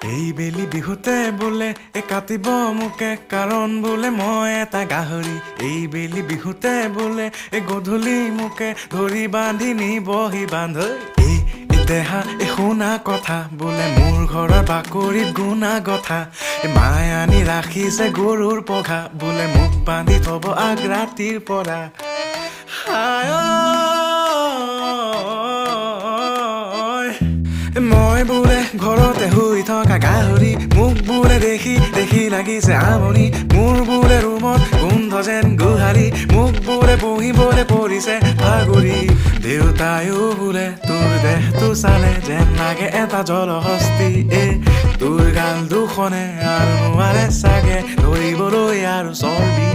এই বেলি বিহুতে বোলে কাটিব মোকে কাৰণ বোলে মই এটা গাহৰি এই বেলি বিহুতে বোলে গধূলি মোকে ধৰি বান্ধি নিবহি বান্ধ এই দেহা শুনা কথা বোলে মোৰ ঘৰৰ বাকৰিত গুণা কথা মায়ে আনি ৰাখিছে গৰুৰ পঘা বোলে মোক বান্ধি থব আগ ৰাতিৰ পৰা মই বোলে ঘৰতে শুই থকা গাহৰি মোক বোলে দেখি দেখি লাগিছে আমনি মোৰ বোলে ৰুমত গোন্ধ যেন গোহাৰি মোক বোলে বহিবলৈ পৰিছে ভাগৰি দেউতায়ো বোলে তোৰ দেহটো চালে যেন লাগে এটা জলহস্তি তোৰ গাল দুখনে আৰু নোৱাৰে চাগে ধৰিবলৈ আৰু চৰ্বি